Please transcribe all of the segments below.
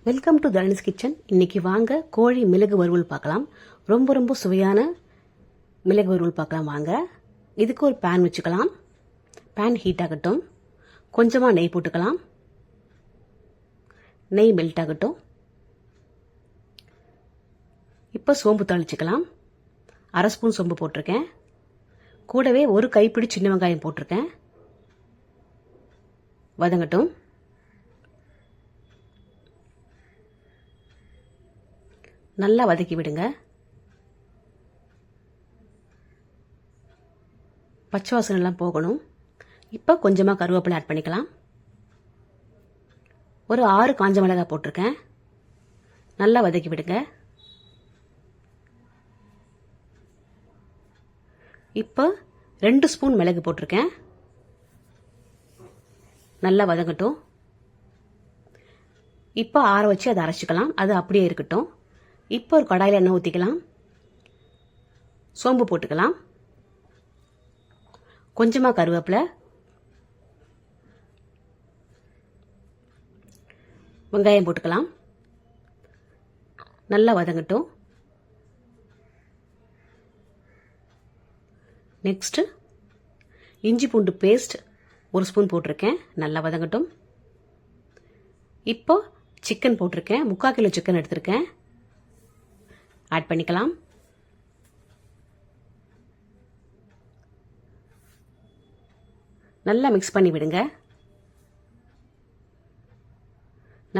Welcome to தரணிஸ் kitchen. இன்னைக்கு வாங்க கோழி மிளகு வறுவல் பார்க்கலாம். ரொம்ப சுவையான மிளகு வறுவல் பார்க்கலாம் வாங்க. இதுக்கு ஒரு பேன் வச்சுக்கலாம். பேன் ஹீட் ஆகட்டும். கொஞ்சமாக நெய் போட்டுக்கலாம். நெய் மெல்ட் ஆகட்டும். இப்போ சோம்பு தாளிச்சுக்கலாம். 1/2 ஸ்பூன் சோம்பு போட்டிருக்கேன். கூடவே ஒரு கைப்பிடி சின்ன வெங்காயம் போட்டிருக்கேன். வதங்கட்டும். நல்லா வதக்கி விடுங்க. பச்சை வாசனை எல்லாம் போகணும். இப்போ கொஞ்சமாக கருவேப்பிலை ஆட் பண்ணிக்கலாம். ஒரு 6 காஞ்ச மிளகாய் போட்டிருக்கேன். நல்லா வதக்கி விடுங்க. இப்போ 2 ஸ்பூன் மிளகு போட்டிருக்கேன். நல்லா வதங்கட்டும். இப்போ ஆற வச்சு அதை அரைச்சிக்கலாம். அது அப்படியே இருக்கட்டும். இப்போ ஒரு கடாயில் எண்ணெய் ஊற்றிக்கலாம். சோம்பு போட்டுக்கலாம். கொஞ்சமாக கருவேப்பிலை, வெங்காயம் போட்டுக்கலாம். நல்லா வதங்கட்டும். நெக்ஸ்ட் இஞ்சி பூண்டு பேஸ்ட் 1 ஸ்பூன் போட்டிருக்கேன். நல்லா வதங்கட்டும். இப்போ சிக்கன் போட்டிருக்கேன். 3/4 கிலோ சிக்கன் எடுத்திருக்கேன். ஆட் பண்ணிக்கலாம். நல்லா மிக்ஸ் பண்ணி விடுங்க.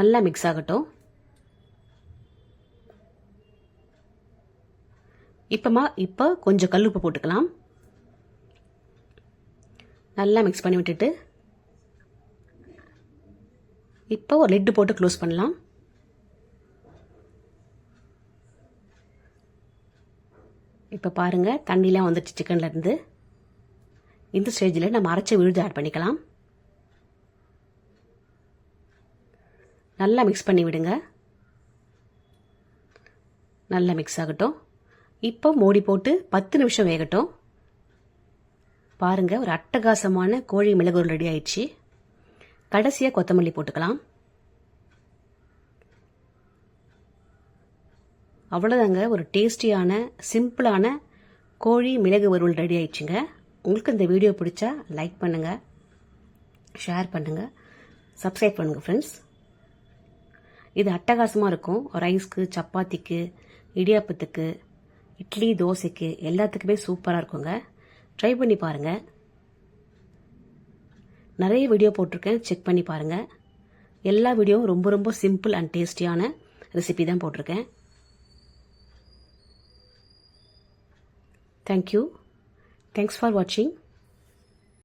நல்லா மிக்ஸ் ஆகட்டும். இப்போ கொஞ்சம் கல்லுப்பு போட்டுக்கலாம். நல்லா மிக்ஸ் பண்ணி விட்டுட்டு இப்போ ஒரு லிட்டு போட்டு க்ளோஸ் பண்ணலாம். இப்போ பாருங்க, தண்ணிலாம் வந்துடுச்சு சிக்கன்ல இருந்து. இந்த ஸ்டேஜில் நம்ம அரைச்ச விழுது ஆட் பண்ணிக்கலாம். நல்லா மிக்ஸ் பண்ணி விடுங்க. நல்லா மிக்ஸ் ஆகட்டும். இப்போ மூடி போட்டு 10 நிமிஷம் வேகட்டும். பாருங்க, ஒரு அட்டகாசமான கோழி மிளகு ரெடி ஆயிடுச்சு. கடைசியாக கொத்தமல்லி போட்டுக்கலாம். அவ்வளோதாங்க, ஒரு டேஸ்டியான சிம்பிளான கோழி மிளகு வறுவல் ரெடி ஆயிடுச்சுங்க. உங்களுக்கு இந்த வீடியோ பிடிச்சா லைக் பண்ணுங்கள், ஷேர் பண்ணுங்கள், சப்ஸ்கிரைப் பண்ணுங்கள் ஃப்ரெண்ட்ஸ். இது அட்டகாசமாக இருக்கும். ரைஸ்க்கு, சப்பாத்திக்கு, இடியாப்பத்துக்கு, இட்லி, தோசைக்கு எல்லாத்துக்குமே சூப்பராக இருக்குங்க. ட்ரை பண்ணி பாருங்கள். நிறைய வீடியோ போட்டிருக்கேன், செக் பண்ணி பாருங்கள். எல்லா வீடியோவும் ரொம்ப சிம்பிள் அண்ட் டேஸ்டியான ரெசிபி தான் போட்டிருக்கேன். Thank you. Thanks for watching.